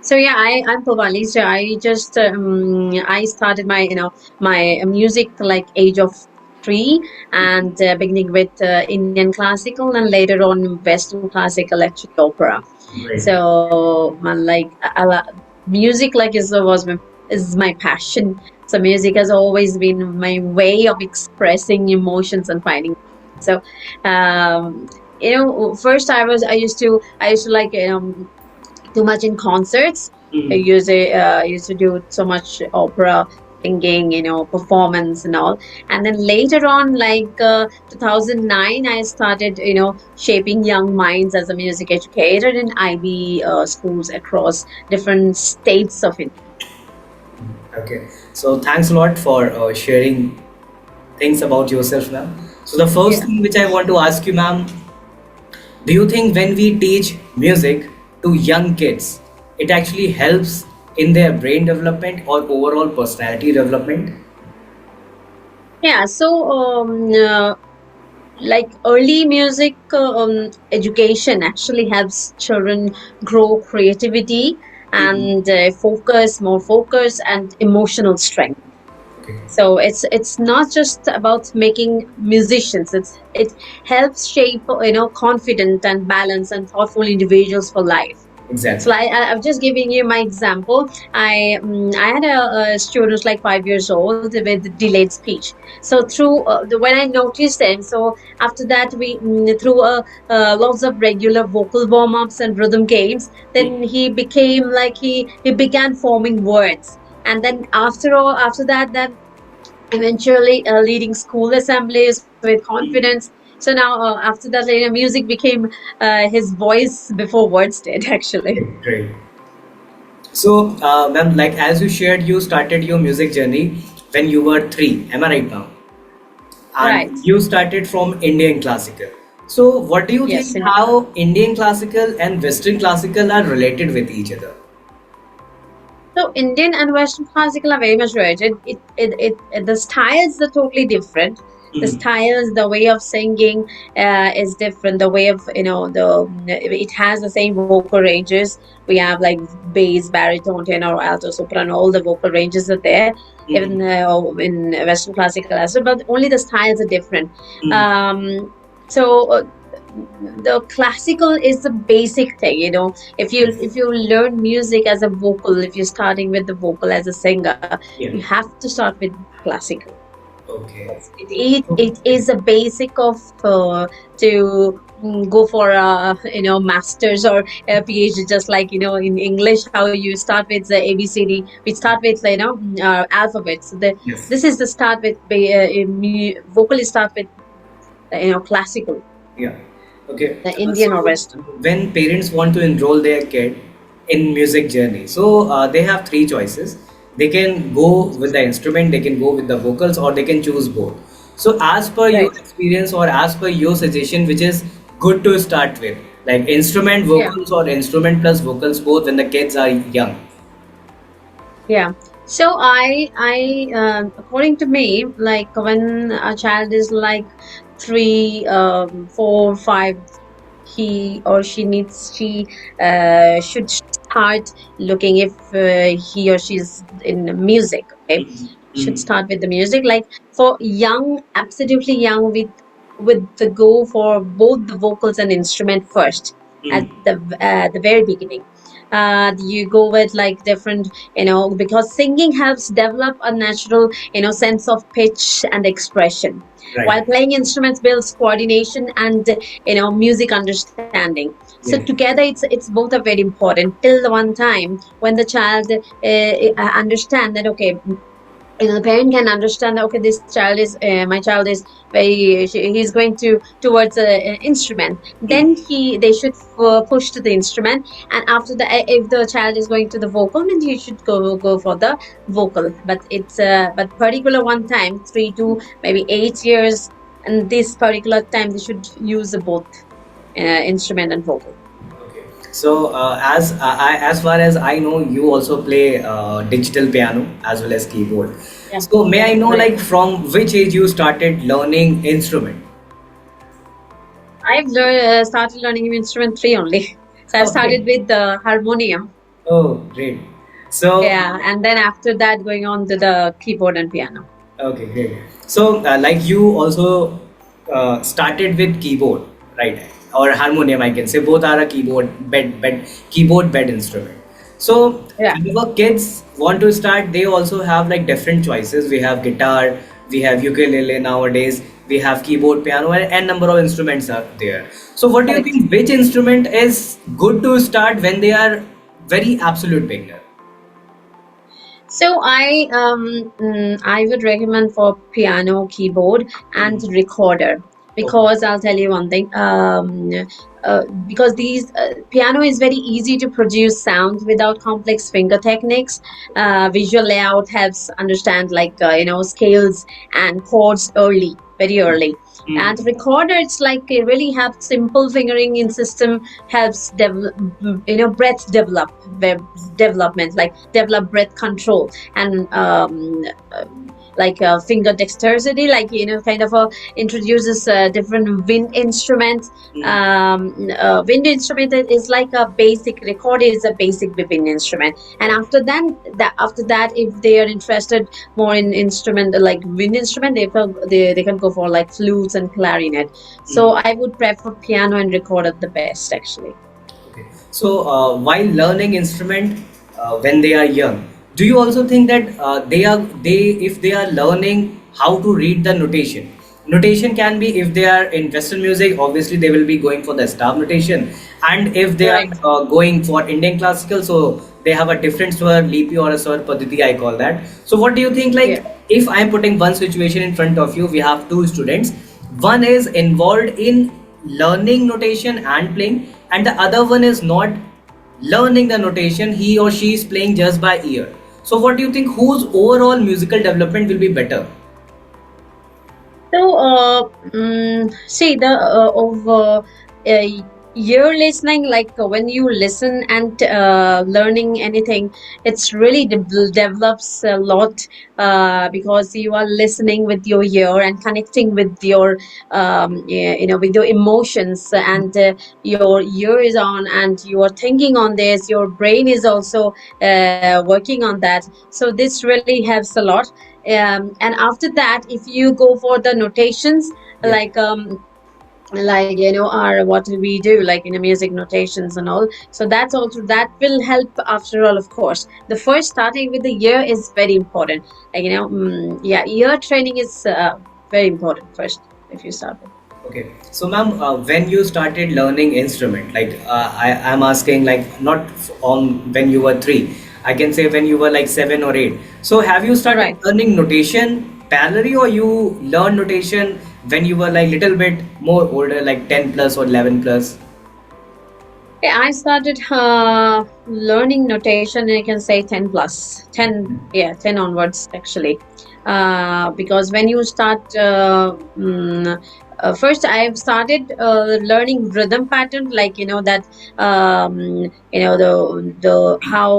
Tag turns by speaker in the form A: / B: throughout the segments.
A: So yeah, I'm Pubali. So I started my music like age of 3, and beginning with Indian classical, and later on Western classical, actually opera.
B: Great.
A: So music like is my passion. So music has always been my way of expressing emotions and finding. So um, first I used to like too much in concerts.
B: Mhm.
A: I used to do so much opera singing, performance and all. And then later on, like 2009, I started, shaping young minds as a music educator in IB schools across different states of India.
B: Okay. So thanks a lot for sharing things about yourself, ma'am. So the first
A: Yeah.
B: thing which I want to ask you, ma'am, do you think when we teach music to young kids, it actually helps in their brain development or overall personality development?
A: Yeah. So, like early music education actually helps children grow creativity
B: Mhm.
A: and more focus and emotional strength.
B: Okay.
A: So it's not just about making musicians. It helps shape confident and balanced and thoughtful individuals for life. So
B: Exactly.
A: I'm just giving you my example. I had a student like 5 years old with delayed speech. So when I noticed them, so after that we through lots of regular vocal warm ups and rhythm games, then he became like he began forming words. And then after that, then eventually leading school assemblies with confidence. So now after that, music became his voice before words did actually.
B: Great. So, ma'am, like as you shared, you started your music journey when you were 3. Am I right now? And
A: Right.
B: you started from Indian classical. So, what do you
A: Yes.
B: think how Indian classical and Western classical are related with each other?
A: So Indian and Western classical are very much related. The styles are totally different. The
B: Mhm.
A: styles, the way of singing is different. The way of it has the same vocal ranges. We have like bass, baritone, tenor, alto, soprano. All the vocal ranges are there. Even
B: Mhm.
A: in Western classical as well, but only the styles are different.
B: Mhm.
A: So the classical is the basic thing. If you learn music as a vocal, if you're starting with the vocal as a singer, you
B: Yeah.
A: have to start with classical.
B: Okay.
A: It is a basic of to go for a masters or a PhD, just like in English how you start with the ABCD. We start with alphabets.
B: Yes.
A: This is the start with vocal is start with classical,
B: Yeah. Okay.
A: the Indian or
B: So
A: Western.
B: when parents want to enroll their kid in music journey, so they have three choices. They can go with the instrument, they can go with the vocals, or they can choose both. So as per your
A: Right.
B: experience or as per your suggestion, which is good to start with, like instrument
A: Yeah.
B: vocals or instrument plus vocals both when the kids are young.
A: Yeah. So according to me, like when a child is like 3, 4, 5, he or she should start looking if he or she is in music. Okay, should
B: Mhm.
A: start with the music. Like for young, absolutely young, with the go for both the vocals and instrument first at
B: Mhm.
A: the very beginning. You go with like different, because singing helps develop a natural, sense of pitch and expression,
B: Right.
A: while playing instruments builds coordination and music understanding. So
B: Yeah.
A: together it's both are very important till the one time when the child understand that, okay, the parent can understand that, okay, this child is my child is he's going towards a instrument. Then they should push to the instrument, and after that, if the child is going to the vocal, then you should go for the vocal. But it's but particular one time, 3 to maybe 8 years, and this particular time they should use both instrument and vocal.
B: Okay. So, as far as I know, you also play digital piano as well as keyboard.
A: Yeah.
B: So, may I know,
A: Right.
B: like, from which age you started learning instrument?
A: I've started learning instrument 3 only. So I've
B: Okay.
A: started with the harmonium.
B: Oh, great. So,
A: Yeah, and then after that, going on to the keyboard and piano.
B: okay, great. So, like you also started with keyboard, right? Or harmonium, I can say. Both are a keyboard bed instrument. So,
A: Yeah,
B: whenever kids want to start, they also have like different choices. We have guitar, we have ukulele nowadays, we have keyboard, piano, and n number of instruments are there. So, what do you
A: correct.
B: think? Which instrument is good to start when they are very absolute beginner?
A: So I would recommend for piano, keyboard, and
B: Mhm.
A: recorder,
B: Okay.
A: because I'll tell you one thing. Because these piano is very easy to produce sound without complex finger techniques. Visual layout helps understand like scales and chords early, very early. And
B: Mhm.
A: recorder, it's like it really have simple fingering in system, helps breath development, like develop breath control and like finger dexterity, like kind of introduces different wind instruments.
B: Mhm.
A: Wind instrument is like a basic record is a basic wind instrument, and
B: Okay.
A: after that if they are interested more in instrument like wind instrument, they can go for like flutes and clarinet. So
B: Mhm.
A: I would prefer piano and recorder the best actually.
B: Okay. So, while learning instrument when they are young, do you also think that they if they are learning how to read the notation? Notation can be if they are in Western music, obviously they will be going for the star notation, and if they are
A: Right.
B: going for Indian classical, so they have a different swar, lipi or a swar paditi, I call that. So, what do you think?
A: Yeah.
B: Like, if I am putting one situation in front of you, we have two students. One is involved in learning notation and playing, and the other one is not learning the notation. He or she is playing just by ear. So, what do you think? Whose overall musical development will be better?
A: So, see the over you're listening, like when you listen and learning anything, it's really develops a lot because you are listening with your ear and connecting with your with your emotions, and your ear is on and you are thinking on this. Your brain is also working on that. So this really helps a lot. And after that, if you go for the notations,
B: Yeah.
A: like our what we do like in the music notations and all, so that will help after all. Of course, the first starting with the ear is very important, like yeah, ear training is very important first if you start with.
B: Okay. So, ma'am, when you started learning instrument, like I'm asking, like not on when you were 3, I can say when you were like 7 or 8. So, have you started
A: Right.
B: learning notation parallelly, or you learn notation when you were like little bit more older, like 10 plus or 11 plus?
A: Yeah, I started learning notation, I can say 10 plus, 10, yeah, 10 onwards actually. Because when you start, first I've started learning rhythm pattern, like, that, the how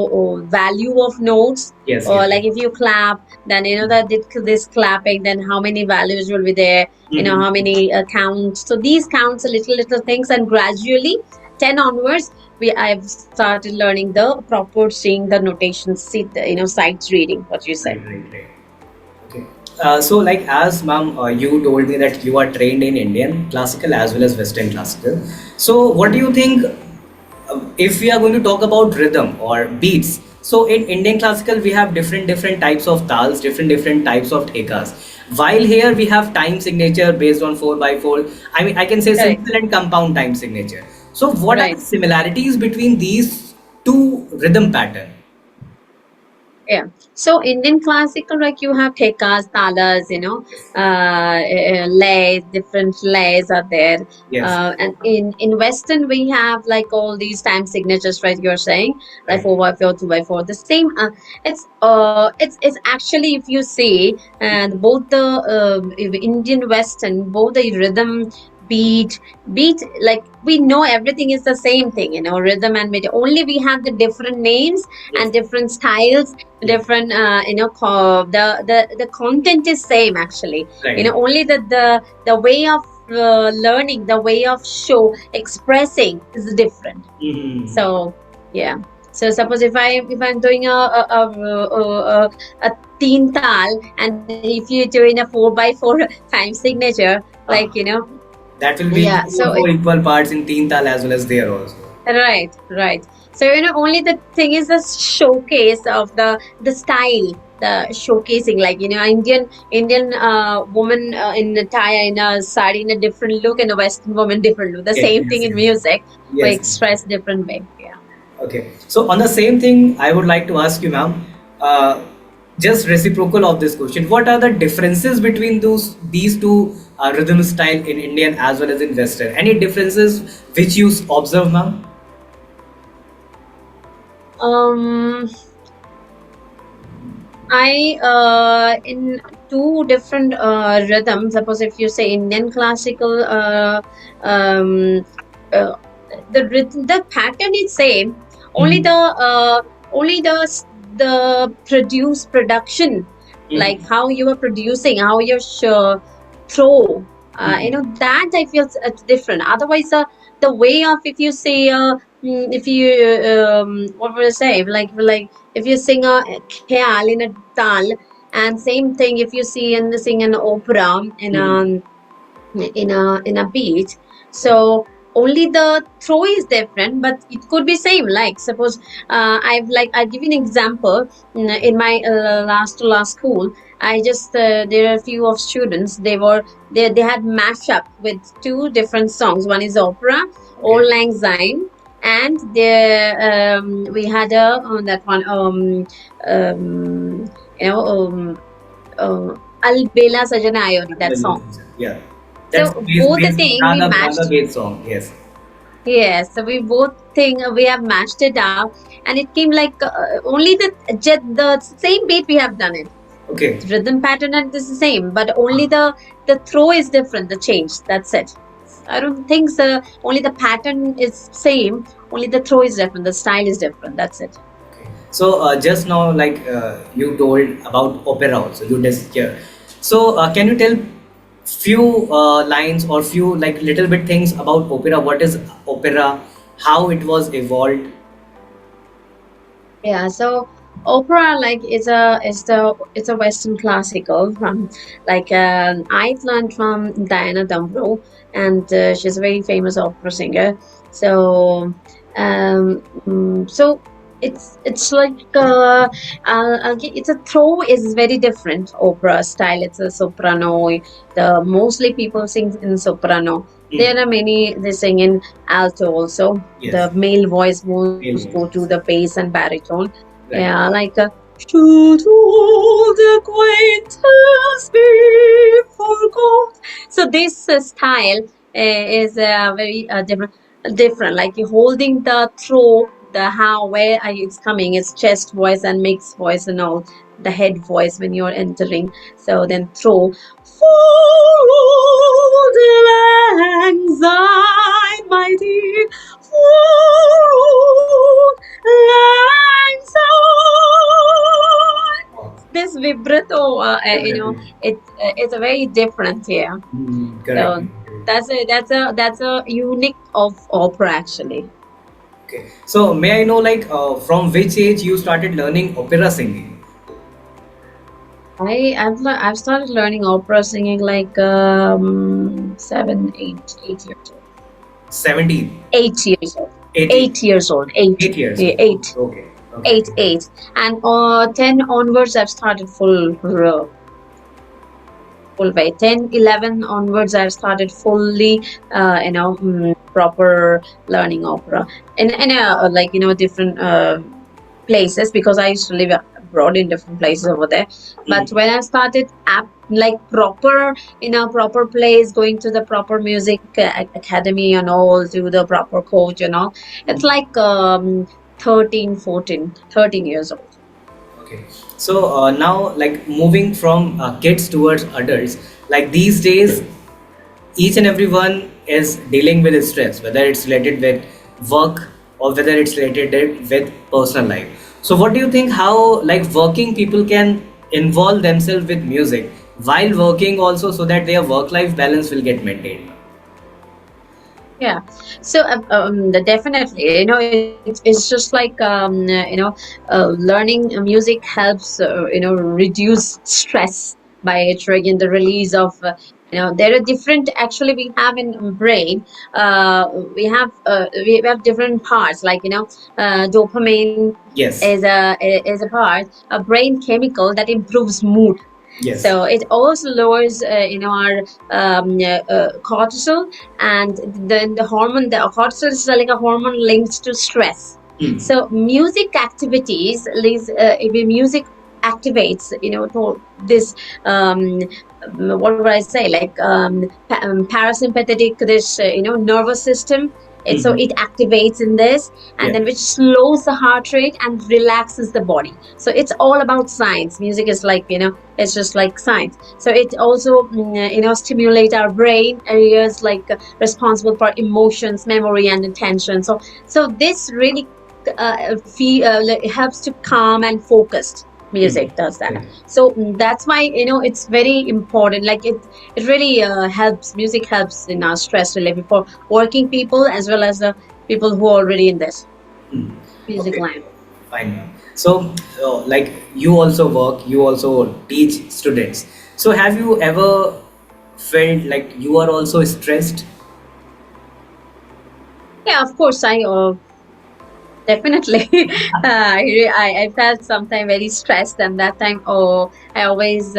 A: value of notes,
B: Yes, yes.
A: or like if you clap, then, that this clapping, then how many values will be there,
B: Mhm.
A: how many counts. So these counts are little things, and gradually 10 onwards I've started learning the proper seeing the notations, see the, sights reading what you said.
B: Right, right, right. Okay. So, like as ma'am, you told me that you are trained in Indian classical as well as Western classical. So, what do you think if we are going to talk about rhythm or beats? So, in Indian classical, we have different types of tals, different types of thekas. While here we have time signature based on 4 by 4. I mean, I can say
A: Correct.
B: simple and compound time signature. So, what are the
A: Right.
B: similarities between these two rhythm pattern?
A: Yeah. So Indian classical, like you have tekas, talas, lays, different lays are there.
B: Yes.
A: And in Western, we have like all these time signatures, right? You're saying like
B: Right.
A: 4 by 4, 2 by 4. The same. It's actually, if you see, and both the Indian Western, both the rhythm, beat, like we know everything is the same thing, rhythm and beat. Only we have the different names
B: Yes.
A: and different styles,
B: Yes.
A: different the content is same actually,
B: Right.
A: only the way of learning, the way of show expressing is different.
B: Mhm.
A: So yeah. So suppose if I'm doing a teen tal, and if you're doing a 4x4 time signature, like
B: Ah, that will be
A: yeah. So
B: four equal parts in teen tal as well as there also.
A: right, right. So only the thing is the showcase of the style, the showcasing. Like Indian woman in attire in a sari in a different look, and a Western woman different look. The
B: Yes,
A: same thing
B: yes,
A: in
B: yes.
A: music, but
B: Yes.
A: expressed different way. Yeah.
B: Okay. So on the same thing, I would like to ask you, ma'am, uh, just reciprocal of this question. What are the differences between these two rhythm style in Indian as well as in Western? Any differences which you observe, ma'am?
A: Um, I in two different rhythms. Suppose if you say Indian classical, um, uh, the pattern is same. Only
B: Mhm.
A: the production, like
B: Mhm.
A: how you are producing, how you throw.
B: Mhm.
A: That I feel it's different. Otherwise, the way of if you say if you what would I say, like if you sing a khyal in a tal, and same thing if you sing an opera
B: Mhm.
A: in a beat. So only the throw is different, but it could be same. Like suppose I give you an example. In my last to last school, I just there are a few of students. They had mashup with two different songs. One is opera, Old
B: Okay.
A: Lang Syne, and there we had a that one you know Al Bela Sajana Ayodi, that song.
B: Yeah. That's
A: So both the thing we
B: Raga
A: matched.
B: based song. Yes.
A: Yes, so we both think we have matched it up, and it came like only the same beat we have done it.
B: Okay.
A: Rhythm pattern and this is the same, but only the throw is different. The change. That's it. I don't think so. Only the pattern is same. Only the throw is different. The style is different. That's it.
B: So just now, like you told about opera also, you just yeah. So can you tell few lines or few like little bit things about opera? What is opera? How it was evolved?
A: Yeah, so opera like it's a Western classical from like I've learned from Diana Dumbrov, and she's a very famous opera singer. So so it's like it's a throw is very different opera style. It's a soprano. The mostly people sing in soprano. There
B: Hmm.
A: are many they sing in alto also.
B: Yes,
A: The male voice moves
B: male
A: go to the
B: voices.
A: bass and baritone.
B: Right.
A: Yeah, like should old acquaintance be forgot. So this style is very different. Like you holding the throat, the how, where are you, it's coming, it's chest voice and mixed voice and all, the head voice when you're entering. So then throw. For old lang syne, my dear, for old lang syne.
B: Oh,
A: This vibrato,
B: definitely.
A: it's a very different here.
B: Correct.
A: So that's a unique of opera actually.
B: Okay. So may I know like from which age you started learning opera singing?
A: I've started learning opera singing like 8 years old.
B: 17,
A: 8 years old.
B: 18,
A: 8 years old. Eight.
B: 8 years
A: Yeah,
B: old.
A: eight.
B: Okay. Okay.
A: Eight. Eight. And 10 onwards I've started full way. 10, 11 onwards I've started fully proper learning opera in like different places, because I used to live abroad in different places over there. But
B: Mhm.
A: when I started like proper in a proper place, going to the proper music academy and all, to the proper coach and all, it's like 13, 14, 13 years old.
B: Okay. So now, like moving from kids towards adults, like these days, each and everyone is dealing with stress, whether it's related with work or whether it's related with personal life. So, what do you think? How like working people can involve themselves with music while working also, so that their work-life balance will get maintained?
A: Yeah. So definitely, it's just like learning music helps reduce stress by triggering the release of there are different, actually we have in brain, we have different parts, like dopamine
B: Yes.
A: is a part, a brain chemical that improves mood.
B: Yes.
A: So it also lowers our cortisol, and then the hormone, the cortisol is like a hormone linked to stress.
B: Hmm.
A: So music activities, music activates to this what would I say, like parasympathetic, this nervous system. So
B: Mhm.
A: it activates in this, and
B: Yeah.
A: then which slows the heart rate and relaxes the body. So it's all about science. Music is like it's just like science. So it also stimulate our brain areas like responsible for emotions, memory, and attention. So this really like, helps to calm and focused.
B: Hmm.
A: Music does that.
B: Correct.
A: So that's why it's very important. Like it really helps. Music helps in our stress relief for working people as well as the people who are already in this
B: Hmm.
A: music
B: Okay.
A: line.
B: Fine, ma'am. So, like you also work, you also teach students. So, have you ever felt like you are also stressed?
A: Yeah, of course. I definitely. I felt sometimes very stressed, and that time, I always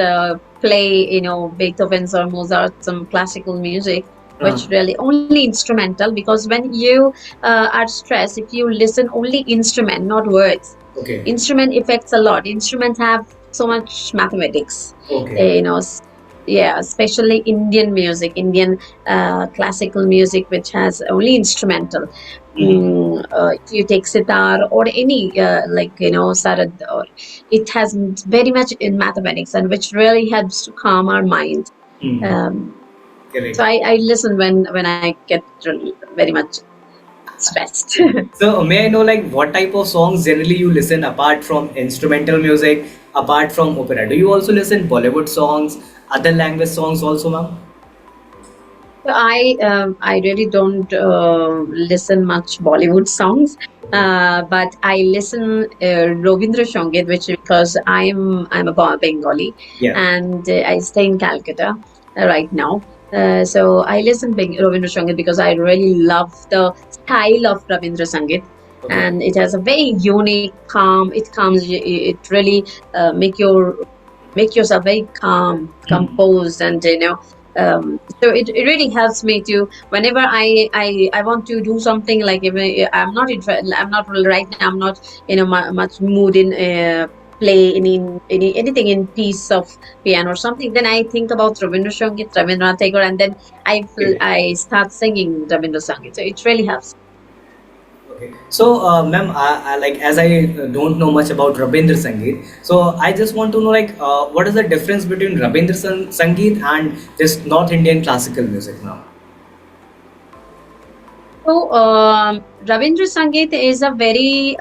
A: play, Beethoven's or Mozart, some classical music,
B: Uh,
A: which really only instrumental. Because when you are stressed, if you listen only instrument, not words,
B: okay.
A: instrument affects a lot. Instruments have so much mathematics,
B: Okay.
A: yeah, especially Indian music, Indian classical music, which has only instrumental.
B: Mhm.
A: If you take sitar or any sarad, or it has very much in mathematics, and which really helps to calm our mind.
B: Hmm.
A: Um, so
B: Correct.
A: I listen when I get very much stressed.
B: So, may I know like what type of songs generally you listen apart from instrumental music, apart from opera? Do you also listen Bollywood songs, other language songs also, ma'am?
A: So I really don't listen much Bollywood songs,
B: Okay.
A: but I listen Robindra Songit, which because I'm a Bengali,
B: Yeah.
A: and I stay in Calcutta right now. So I listen Rabindra Songit because I really love the style of Rabindra Sangit,
B: Okay.
A: and it has a very unique, calm. It comes, it really make yourself very calm,
B: Hmm.
A: composed, and so it really helps me to whenever I want to do something, like if I'm not I'm not really right now, I'm not much mood in play anything in piece of piano or something, then I think about Rabindra Sangit, Rabindranath Tagore, and then
B: Okay.
A: I start singing Rabindra Sangit. So it really helps.
B: Okay. So, ma'am, I like as I don't know much about Rabindra Sangeet, so I just want to know like what is the difference between Sangeet and this North Indian classical music now?
A: So Ravindra Sangeet is a very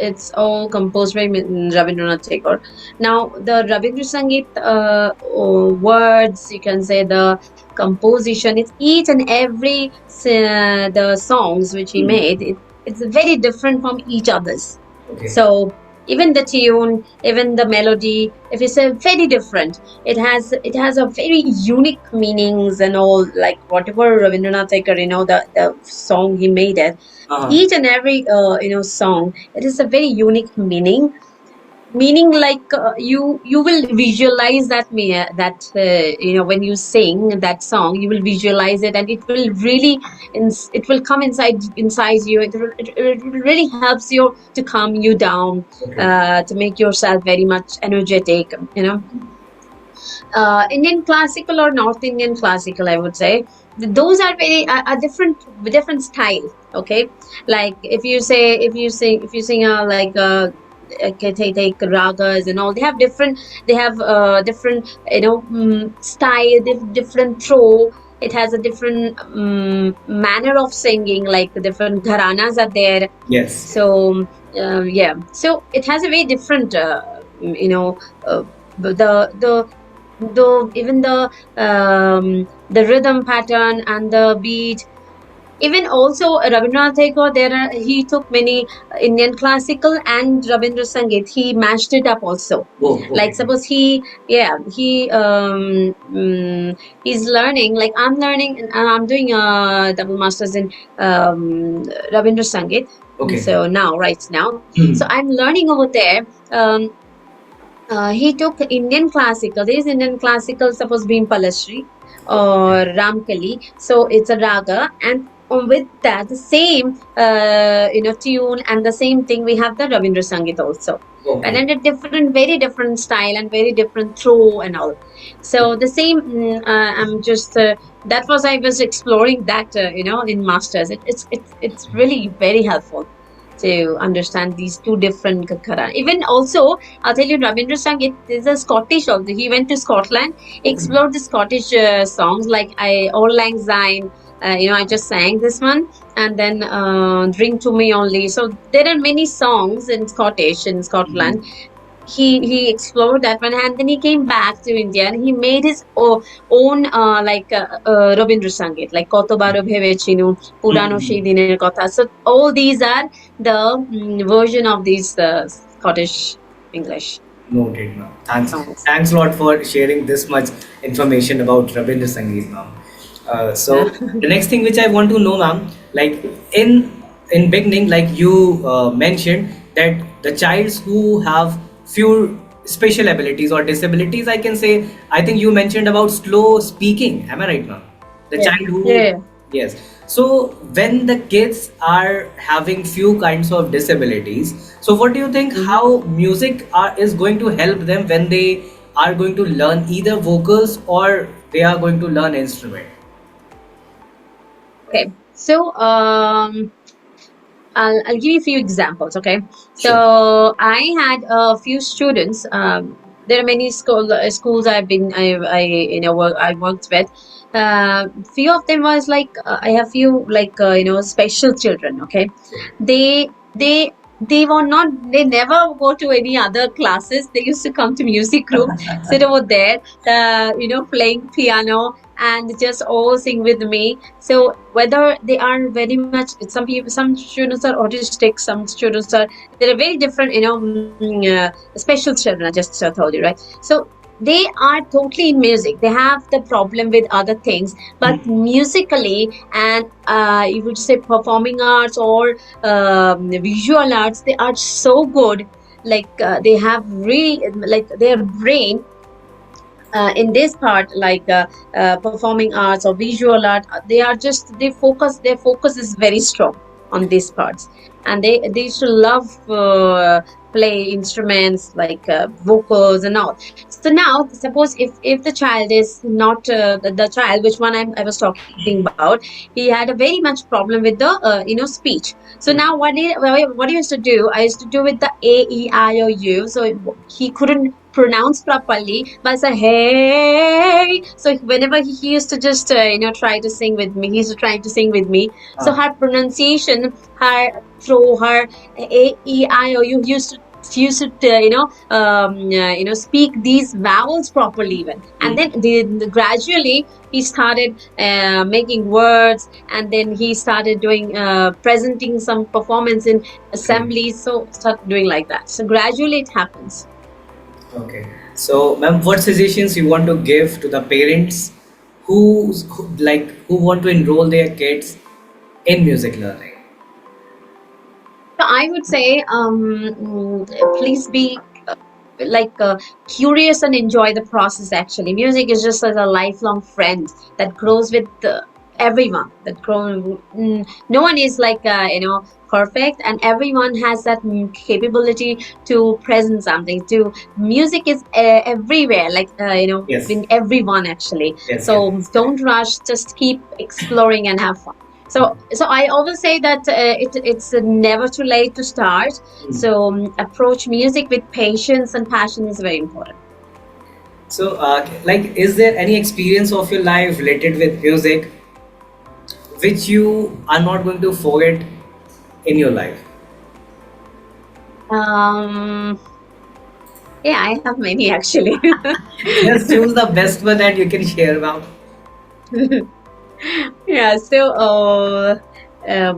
A: it's all composed by Rabindranath Tagore. Now the Ravindra Sangeet words, you can say, the composition, it's each and every the songs which he
B: Hmm.
A: made. It's very different from each others.
B: Okay.
A: So even the tune, even the melody, if it's a very different, it has a very unique meanings and all, like whatever Rabindranath Tagore, the song he made it,
B: Uh-huh.
A: each and every song, it is a very unique meaning, like you will visualize that when you sing that song, you will visualize it, and it will really it will come inside you. It really helps you to calm you down,
B: Okay.
A: to make yourself very much energetic, Indian classical or North Indian classical, I would say, those are very a different style. Okay, like if you sing take ragas and all, they have different, different style, different throw. It has a different manner of singing, like different gharanas are there.
B: Yes.
A: So yeah, so it has a very different uh, the even the the rhythm pattern and the beat. Even also Rabindranath Tagore, he took many Indian classical and Rabindra Sangeet. He mashed it up also.
B: Oh,
A: Like
B: okay.
A: suppose he's learning. Like I'm learning, and I'm doing a double masters in Rabindra Sangeet.
B: Okay.
A: So now, right now, so
B: Hmm.
A: I'm learning over there. Um, he took Indian classical. There is Indian classical, suppose Bhim Palashri or Ramkali. So it's a raga, and with that, the same tune and the same thing. We have the Ravindra Sangeet also, and
B: Okay.
A: then a different, very different style and very different throw and all. So the same. I'm just that was I was exploring that in masters. It's really very helpful to understand these two different kakara. Even also, I'll tell you, Rabindra Sangeet is a Scottish also. He went to Scotland,
B: Okay.
A: explored the Scottish songs like Auld Lang Syne. I just sang this one, and then Drink to Me Only. So there are many songs in Scottish in
B: Hmm.
A: Scotland. He explored that one, and then he came back to India and he made his own Rabindra Sangeet, like Kotobaro Bhevechinu, Purano
B: Hmm.
A: Shei Diner Kotha. So all these are the version of these Scottish English
B: Noted, ma'am. Thanks.
A: songs.
B: Thanks a lot for sharing this much information about Rabindra Sangeet, ma'am.
A: Yeah.
B: So the next thing which I want to know, ma'am, like in beginning, like you mentioned that the childs who have few special abilities or disabilities, I can say, I think you mentioned about slow speaking. Am I right, ma'am? The
A: Yeah.
B: child who,
A: Yeah.
B: yes. So when the kids are having few kinds of disabilities, so what do you think
A: Mhm.
B: how music is going to help them when they are going to learn either vocals or they are going to learn instrument?
A: Okay. So I'll give you a few examples. Okay.
B: Sure.
A: So I had a few students. There are many schools I worked with. Few of them was like I have few like special children. Okay, they were not, they never go to any other classes. They used to come to music room, sit over there, playing piano and just all sing with me. So whether they are very much, some students are autistic, some students are, there are very different, special children. I just told you, right? So they are totally in music. They have the problem with other things, but musically and you would say performing arts or visual arts, they are so good. Like they have really, like their brain in this part, like performing arts or visual art, they are just, they focus, their focus is very strong on these parts, and they used to love play instruments like vocals and all. So now suppose if the child is not the child, which one I was talking about, he had a very much problem with the speech. So now what I used to do, I used to do with the A E I O U. So he couldn't pronounce properly, but I said, hey. So whenever he used to just, try to sing with me, he used to try to sing with me. So
B: Ah,
A: her pronunciation, her through her A, E, I, O, U used to, speak these vowels properly even. And then gradually he started making words, and then he started doing, presenting some performance in
B: okay.
A: assemblies. So start doing like that. So gradually it happens.
B: Okay. So, ma'am, what suggestions you want to give to the parents who want to enroll their kids in music learning?
A: So I would say, please be curious and enjoy the process. Actually, music is just as a lifelong friend that grows with everyone. That grow. No one is like perfect, and everyone has that capability to present something. To music is everywhere, like
B: Yes.
A: in everyone actually.
B: Yes. Yes.
A: So don't rush. Just keep exploring and have fun. So I always say that it's never too late to start. So approach music with patience and passion is very important.
B: So, like, is there any experience of your life related with music which you are not going to forget in your life?
A: Um, yeah, I have many actually.
B: Just choose the best one that you can share about.
A: Yeah. So,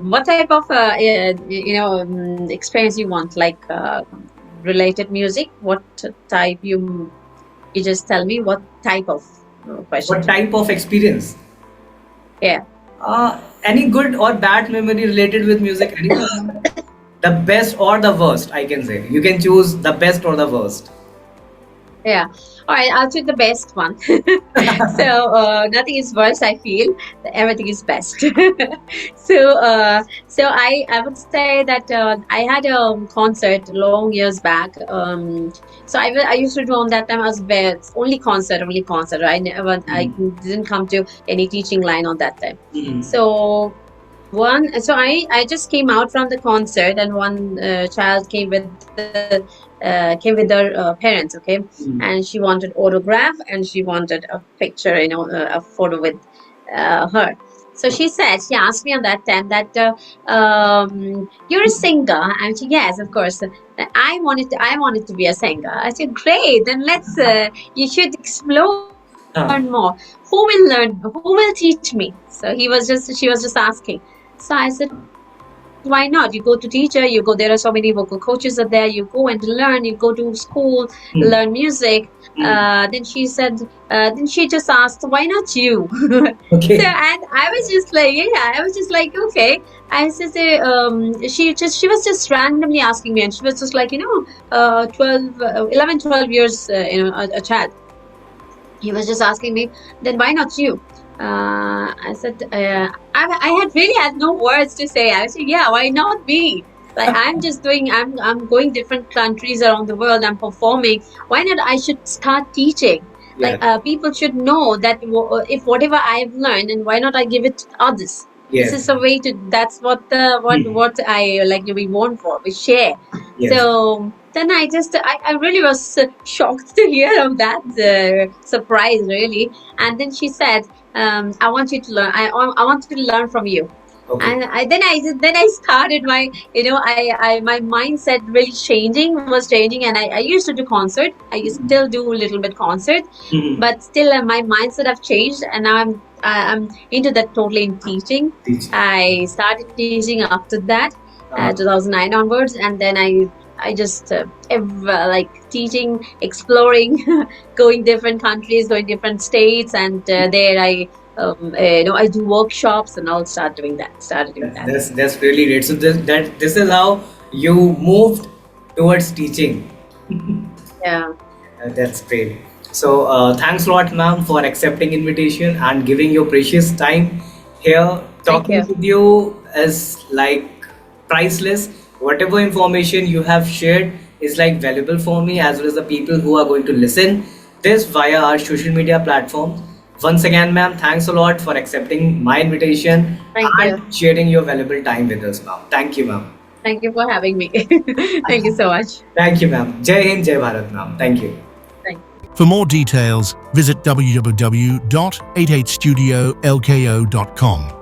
A: what type of experience you want? Like related music? What type you just tell me? What type of question
B: What
A: to me?
B: type of experience?
A: Yeah.
B: Any good or bad memory related with music? Anything, ma'am? The best or the worst, I can say. You can choose the best or the worst.
A: Yeah. All right. I'll choose the best one. So nothing is worse. I feel everything is best. So I would say that I had a concert long years back. I used to do on that time as best only concert, only concert. I didn't come to any teaching line on that time.
B: Mhm.
A: So I just came out from the concert, and one child came with their parents, okay, and
B: Mhm.
A: she wanted autograph and she wanted a picture, a photo with her. So she asked me on that time that you're a singer, and she, yes, of course. I wanted to be a singer. I said, great, then let's. You should explore more.
B: Huh.
A: Who will learn? Who will teach me? So she was just asking. So I said, why not? You go to teacher, you go, there are so many vocal coaches are there. You go and learn, you go to school, learn music.
B: Hmm.
A: Then she
B: Hmm.
A: said, then she just asked, why not you? And
B: Okay.
A: I was just like, okay. I said, she was just randomly asking me, and she was just like, 11, 12 years, a child. He was just asking me, then why not you? I said, I had really had no words to say. I said, yeah, why not me? Like, I'm going different countries around the world. I'm performing. Why not? I should start teaching. Like,
B: Yes.
A: people should know that if whatever I've learned, and why not I give it to others? This
B: Yes.
A: is a way to. That's what the
B: Hmm.
A: what I like. We want for. We share.
B: Yes.
A: So then I really was shocked to hear of that surprise, really. And then she said, I want you to learn. I want to learn from you.
B: Okay.
A: And then I started my, my mindset really was changing. And I used to do concert. I still do a little bit concert,
B: Hmm.
A: but still my mindset have changed. And now I'm into that totally in teaching.
B: Teaching.
A: I started teaching after that,
B: Uh-huh.
A: 2009 onwards, and then I just like teaching, exploring, going different countries, going different states, and there I do workshops, and I'll started doing that.
B: That's really great. So this is how you moved towards teaching.
A: Yeah.
B: That's great. So thanks a lot, ma'am, for accepting invitation and giving your precious time here.
A: Thank
B: Talking
A: you.
B: with you is like priceless. Whatever information you have shared is like valuable for me as well as the people who are going to listen this via our social media platform. Once again, ma'am, thanks a lot for accepting my invitation
A: Thank you.
B: and sharing your valuable time with us, ma'am. Thank you, ma'am.
A: Thank you for having me. Thank you so much.
B: Thank you, ma'am. Jai Hind, Jai Bharat, ma'am. Thank you.
A: Thank you.
C: For more details, visit www.88studiolko.com.